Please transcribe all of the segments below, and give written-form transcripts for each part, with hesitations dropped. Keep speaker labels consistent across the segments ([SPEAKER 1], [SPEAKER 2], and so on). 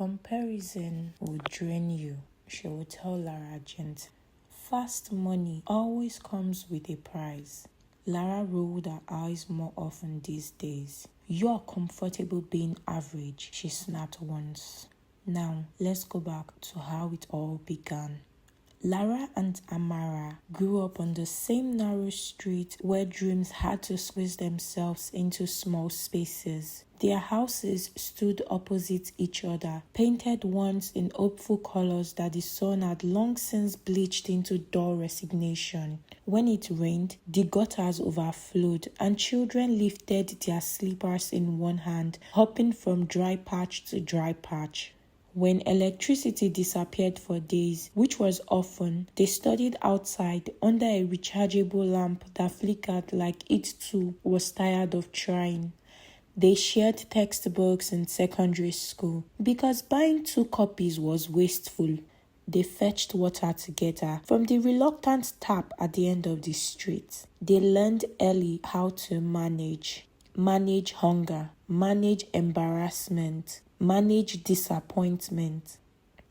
[SPEAKER 1] Comparison will drain you, she will tell Lara gently. Fast money always comes with a price. Lara rolled her eyes more often these days. You're comfortable being average, she snapped once. Now, let's go back to how it all began. Lara and Amara grew up on the same narrow street where dreams had to squeeze themselves into small spaces. Their houses stood opposite each other, painted once in hopeful colors that the sun had long since bleached into dull resignation. When it rained, the gutters overflowed and children lifted their slippers in one hand, hopping from dry patch to dry patch. When electricity disappeared for days, which was often, they studied outside under a rechargeable lamp that flickered like it too was tired of trying. They shared textbooks in secondary school because buying 2 copies was wasteful. They fetched water together from the reluctant tap at the end of the street. They learned early how to manage hunger, manage embarrassment, manage disappointment.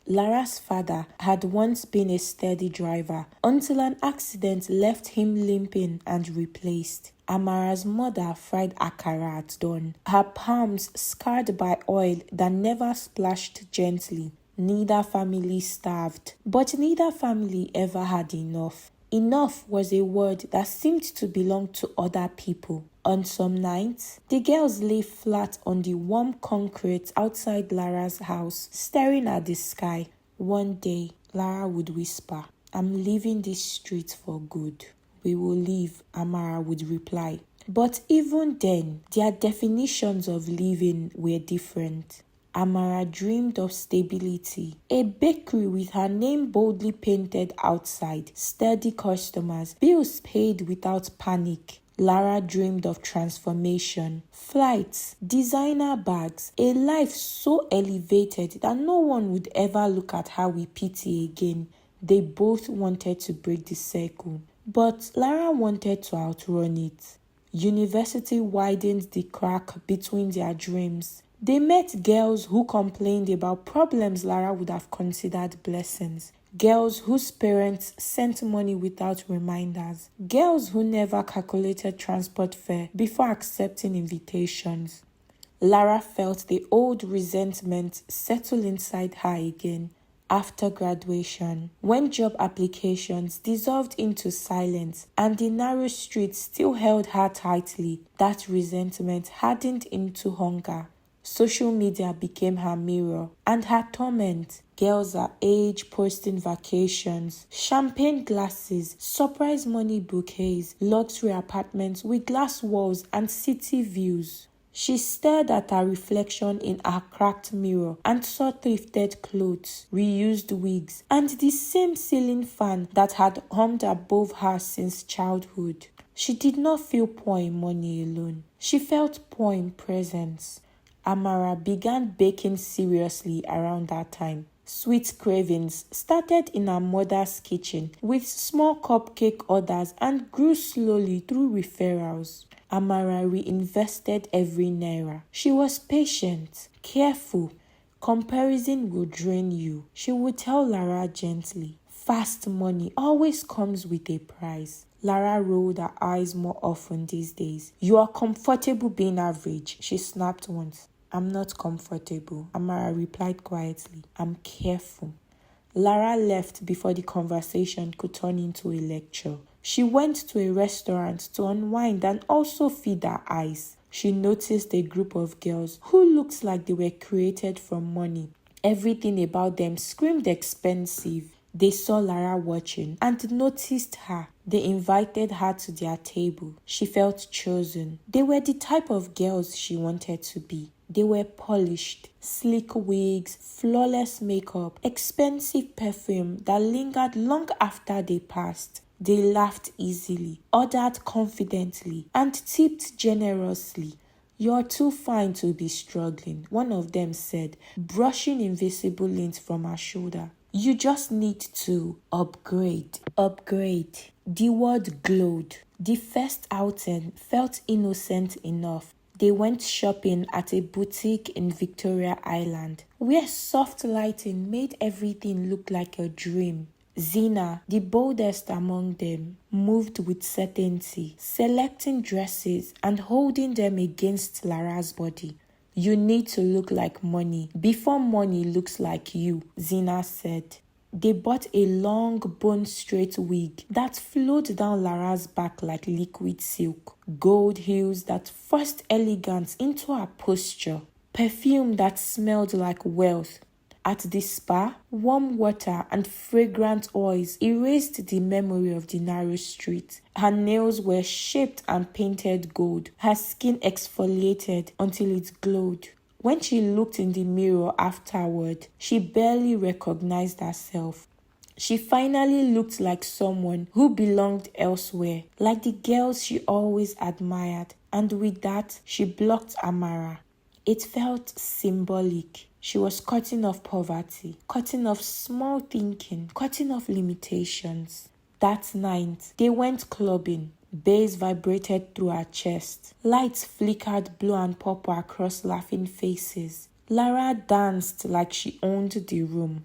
[SPEAKER 1] Lara's father had once been a steady driver until an accident left him limping and replaced. Amara's mother fried akara at dawn, her palms scarred by oil that never splashed gently. Neither family starved, but neither family ever had enough. Enough was a word that seemed to belong to other people. On some nights, the girls lay flat on the warm concrete outside Lara's house, staring at the sky. One day, Lara would whisper, "I'm leaving this street for good." "We will leave," Amara would reply. But even then, their definitions of living were different. Amara dreamed of stability, a bakery with her name boldly painted outside, steady customers, bills paid without panic. Lara dreamed of transformation, flights, designer bags, a life so elevated that no one would ever look at her with pity again. They both wanted to break the circle, but Lara wanted to outrun it. University widened the crack between their dreams. They met girls who complained about problems Lara would have considered blessings. Girls whose parents sent money without reminders. Girls who never calculated transport fare before accepting invitations. Lara felt the old resentment settle inside her again. After graduation, when job applications dissolved into silence and the narrow street still held her tightly, that resentment hardened into hunger. Social media became her mirror and her torment. Girls her age posting vacations, champagne glasses, surprise money bouquets, luxury apartments with glass walls and city views. She stared at her reflection in her cracked mirror and saw thrifted clothes, reused wigs, and the same ceiling fan that had hummed above her since childhood. She did not feel poor in money alone. She felt poor in presence. Amara began baking seriously around that time. Sweet cravings started in her mother's kitchen with small cupcake orders and grew slowly through referrals. Amara reinvested every naira. She was patient, careful. Comparison will drain you, she would tell Lara gently. Fast money always comes with a price. Lara rolled her eyes more often these days. "You are comfortable being average," she snapped once. "I'm not comfortable," Amara replied quietly. "I'm careful." Lara left before the conversation could turn into a lecture. She went to a restaurant to unwind and also feed her eyes. She noticed a group of girls who looked like they were created from money. Everything about them screamed expensive. They saw Lara watching and noticed her. They invited her to their table. She felt chosen. They were the type of girls she wanted to be. They were polished, sleek wigs, flawless makeup, expensive perfume that lingered long after they passed. They laughed easily, ordered confidently, and tipped generously. "You're too fine to be struggling," one of them said, brushing invisible lint from her shoulder. "You just need to upgrade." Upgrade. The word glowed. The first outing felt innocent enough. They went shopping at a boutique in Victoria Island, where soft lighting made everything look like a dream. Zina, the boldest among them, moved with certainty, selecting dresses and holding them against Lara's body. "You need to look like money before money looks like you," Zina said. They bought a long bone-straight wig that flowed down Lara's back like liquid silk, gold heels that forced elegance into her posture, perfume that smelled like wealth. At the spa, warm water and fragrant oils erased the memory of the narrow street. Her nails were shaped and painted gold, her skin exfoliated until it glowed. When she looked in the mirror afterward, she barely recognized herself. She finally looked like someone who belonged elsewhere, like the girls she always admired, and with that, she blocked Amara. It felt symbolic. She was cutting off poverty, cutting off small thinking, cutting off limitations. That night, they went clubbing. Bass vibrated through her chest. Lights flickered blue and purple across laughing faces. Lara danced like she owned the room.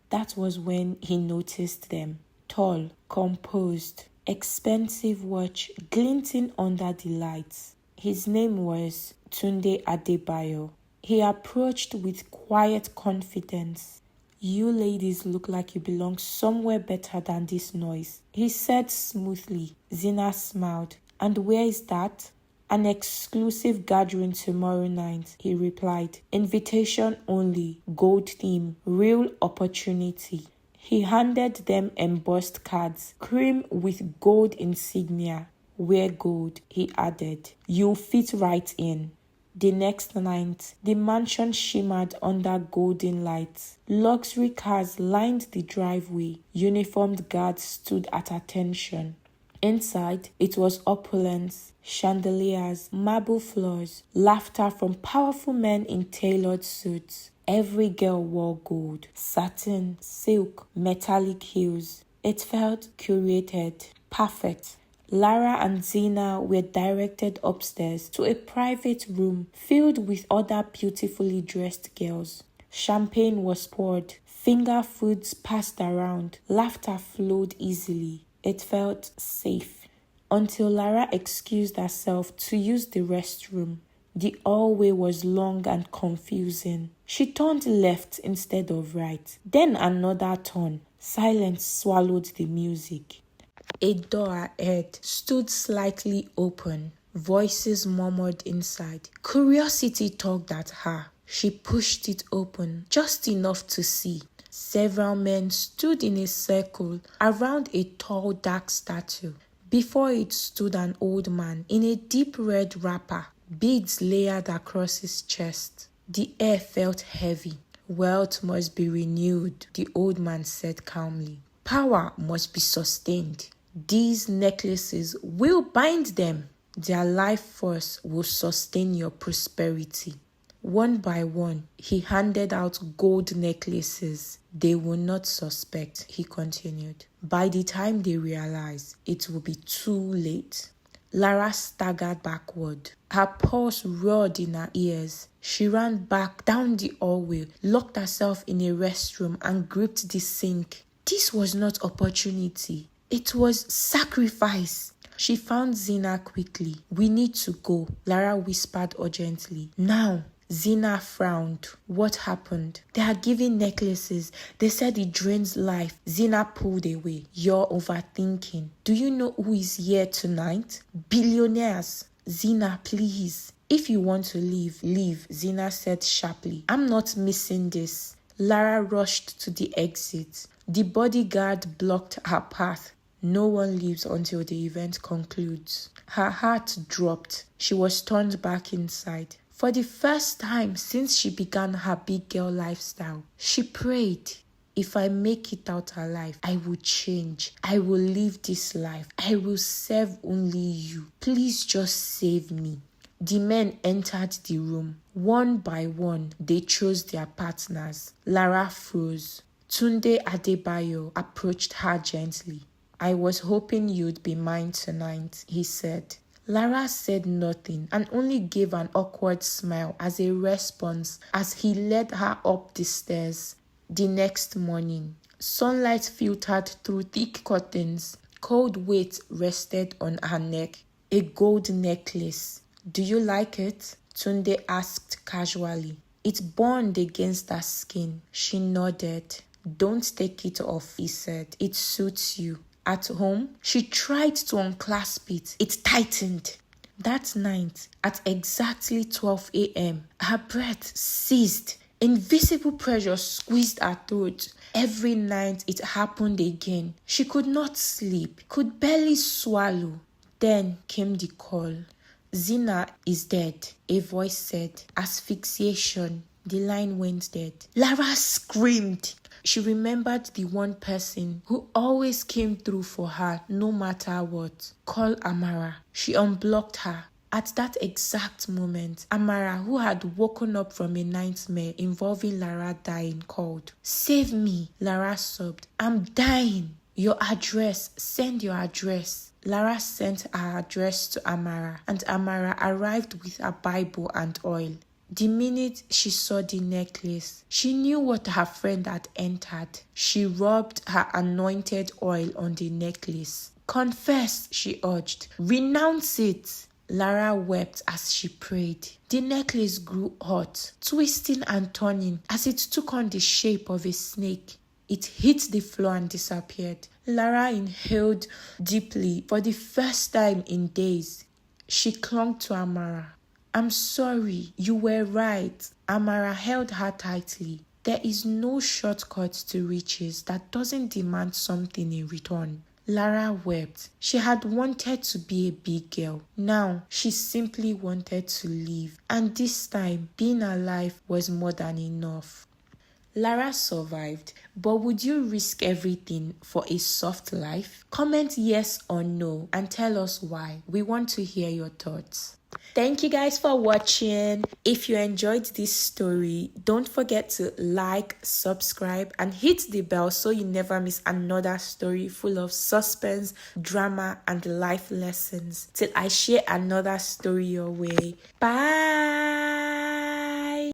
[SPEAKER 1] That was when he noticed them. Tall, composed, expensive watch glinting under the lights. His name was Tunde Adebayo. He approached with quiet confidence. "You ladies look like you belong somewhere better than this noise," he said smoothly. Zina smiled. "And where is that?" "An exclusive gathering tomorrow night," he replied. "Invitation only, gold theme, real opportunity." He handed them embossed cards, cream with gold insignia. "Wear gold," he added. "You'll fit right in." The next night, the mansion shimmered under golden lights. Luxury cars lined the driveway. Uniformed guards stood at attention. Inside, it was opulence, chandeliers, marble floors, laughter from powerful men in tailored suits. Every girl wore gold, satin, silk, metallic heels. It felt curated, perfect. Lara and Zina were directed upstairs to a private room filled with other beautifully dressed girls. Champagne was poured, finger foods passed around, laughter flowed easily. It felt safe. Until Lara excused herself to use the restroom. The hallway was long and confusing. She turned left instead of right. Then another turn. Silence swallowed the music. A door ahead stood slightly open. Voices murmured inside. Curiosity tugged at her. She pushed it open, just enough to see. Several men stood in a circle around a tall, dark statue. Before it stood an old man in a deep red wrapper, beads layered across his chest. The air felt heavy. "Wealth must be renewed," the old man said calmly. "Power must be sustained. These necklaces will bind them. Their life force will sustain your prosperity." One by one, he handed out gold necklaces. "They will not suspect," he continued. "By the time they realize, it will be too late." Lara staggered backward. Her pulse roared in her ears. She ran back down the hallway, locked herself in a restroom, and gripped the sink. This was not opportunity. It was sacrifice. She found Zina quickly. "We need to go," Lara whispered urgently. "Now." Zina frowned. "What happened?" "They are giving necklaces. They said it drains life." Zina pulled away. "You're overthinking. Do you know who is here tonight? Billionaires." "Zina, please. If you want to leave, leave," Zina said sharply. "I'm not missing this." Lara rushed to the exit. The bodyguard blocked her path. No one leaves until the event concludes. Her heart dropped. She was turned back inside. For the first time since she began her big girl lifestyle, she prayed, "If I make it out alive, I will change. I will live this life. I will serve only you. Please just save me." The men entered the room. One by one, they chose their partners. Lara froze. Tunde Adebayo approached her gently. "I was hoping you'd be mine tonight," he said. Lara said nothing and only gave an awkward smile as a response as he led her up the stairs. The next morning, sunlight filtered through thick curtains. Cold weight rested on her neck. A gold necklace. Do you like it? Tunde asked casually. It burned against her skin. She nodded. Don't take it off, he said. It suits you. At home, she tried to unclasp it. It tightened. That night, at exactly 12 a.m., her breath ceased. Invisible pressure squeezed her throat. Every night it happened again. She could not sleep, could barely swallow. Then came the call. Zina is dead, a voice said. Asphyxiation. The line went dead. Lara screamed. She remembered the one person who always came through for her no matter what. Call Amara. She unblocked her. At that exact moment, Amara, who had woken up from a nightmare involving Lara dying, called. Save me, Lara sobbed. I'm dying. Your address. Send your address. Lara sent her address to Amara, and Amara arrived with a Bible and oil. The minute she saw the necklace, she knew what her friend had entered. She rubbed her anointed oil on the necklace. Confess, she urged. Renounce it. Lara wept as she prayed. The necklace grew hot, twisting and turning as it took on the shape of a snake. It hit the floor and disappeared. Lara inhaled deeply for the first time in days. She clung to Amara. I'm sorry, you were right. Amara held her tightly. There is no shortcut to riches that doesn't demand something in return. Lara wept. She had wanted to be a big girl. Now, she simply wanted to live. And this time, being alive was more than enough. Lara survived, but would you risk everything for a soft life? Comment yes or no and tell us why. We want to hear your thoughts. Thank you guys for watching. If you enjoyed this story, don't forget to like, subscribe, and hit the bell so you never miss another story full of suspense, drama, and life lessons. Till I share another story your way. Bye!